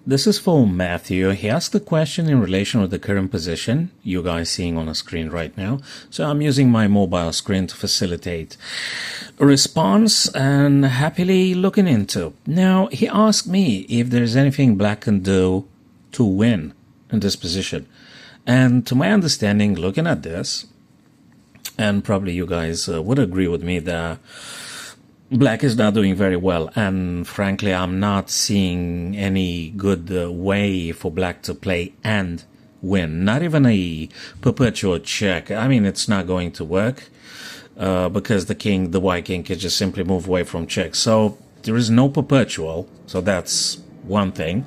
This is for Matthew. He asked the question in relation with the current position you guys seeing on the screen right now. So I'm using my mobile screen to facilitate a response and happily looking into. Now, he asked me if there's anything black can do to win in this position. And to my understanding, looking at this, and probably you guys would agree with me that black is not doing very well, and frankly, I'm not seeing any good way for black to play and win. Not even a perpetual check. I mean, it's not going to work because the white king can just simply move away from check. So there is no perpetual. So that's one thing.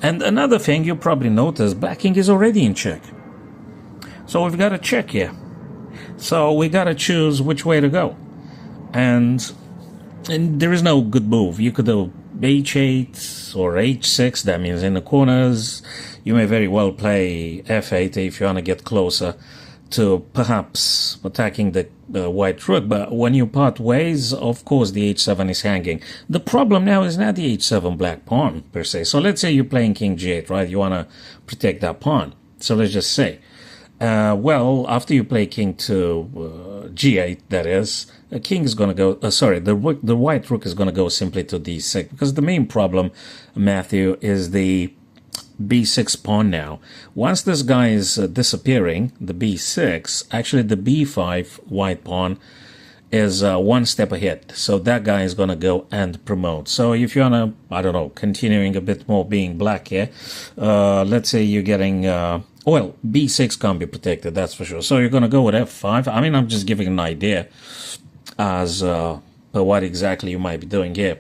And another thing you probably noticed, black king is already in check. So we've got a check here. So we got to choose which way to go. And there is no good move. You could do h8 or h6. That means in the corners. You may very well play f8 if you want to get closer to perhaps attacking the white rook. But when you part ways, of course, the h7 is hanging. The problem now is not the h7 black pawn, per se. So let's say you're playing king g8, right? You want to protect that pawn. So let's just say, well, after you play king to g8, that is, the king is going to go, the white rook is going to go simply to d6. Because the main problem, Matthew, is the b6 pawn now. Once this guy is disappearing, the b6, actually the b5 white pawn is one step ahead. So that guy is going to go and promote. So if you want to, I don't know, continuing a bit more being black here, let's say you're getting, well, b6 can't be protected, that's for sure. So you're going to go with f5. I mean, I'm just giving an idea as per what exactly you might be doing here.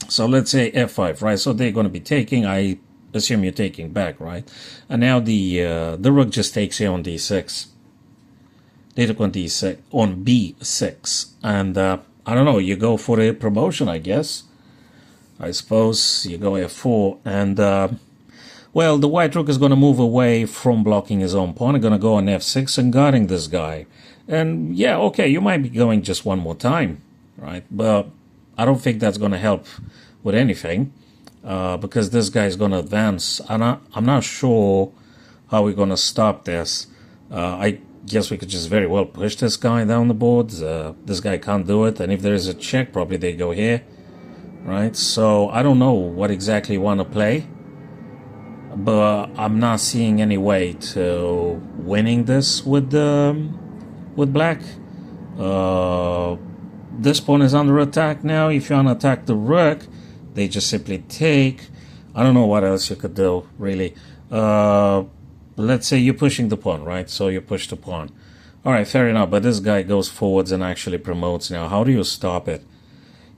So let's say f5, right? So they're going to be taking, I assume you're taking back, right? And now the rook just takes here on d6. They took on d6, on b6. And I don't know, you go for a promotion, I guess. I suppose you go f4 and well, the white rook is going to move away from blocking his own pawn. It's going to go on f6 and guarding this guy. And yeah, okay, you might be going just one more time, right? But I don't think that's going to help with anything because this guy is going to advance. And I'm not sure how we're going to stop this. I guess we could just very well push this guy down the board. This guy can't do it. And if there is a check, probably they go here, right? So I don't know what exactly you want to play. But I'm not seeing any way to winning this with black. This pawn is under attack now. If you want to attack the rook, they just simply take. I don't know what else you could do, really. Let's say you're pushing the pawn, right? So you push the pawn. All right, fair enough. But this guy goes forwards and actually promotes now. How do you stop it?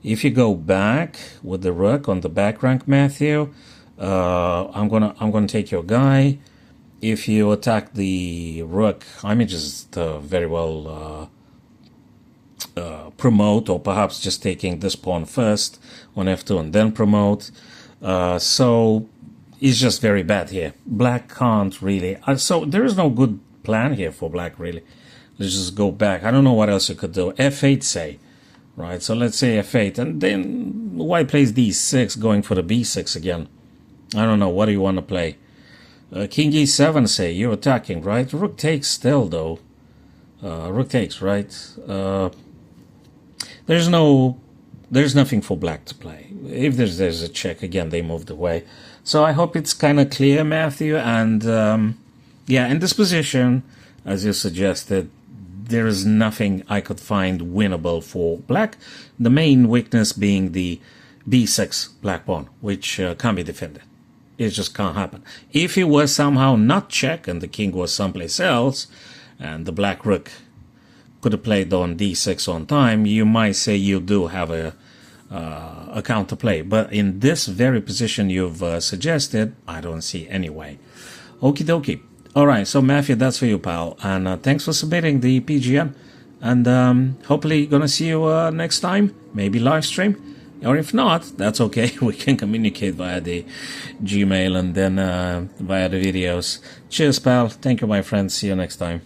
If you go back with the rook on the back rank, Matthew, I'm gonna take your guy. If you attack the rook, I may just very well promote, or perhaps just taking this pawn first on f2 and then promote. So it's just very bad here. Black can't really. So there is no good plan here for black, really. Let's just go back. I don't know what else you could do. f8, say. Right, so let's say f8. And then white plays d6, going for the b6 again. I don't know. What do you want to play? King e7, say. You're attacking, right? Rook takes still, though. Rook takes, right? There's nothing for black to play. If there's a check, again, they moved away. So I hope it's kind of clear, Matthew. And, yeah, in this position, as you suggested, there is nothing I could find winnable for black. The main weakness being the b6 black pawn, which can't be defended. It just can't happen. If it was somehow not check and the king was someplace else, and the black rook could have played on d6 on time, you might say you do have a counterplay. But in this very position you've suggested, I don't see any way. Okie dokie. All right, so Matthew, that's for you, pal. And thanks for submitting the PGN. And hopefully gonna see you next time, maybe live stream. Or if not, that's okay. We can communicate via the Gmail and then via the videos. Cheers, pal. Thank you, my friends. See you next time.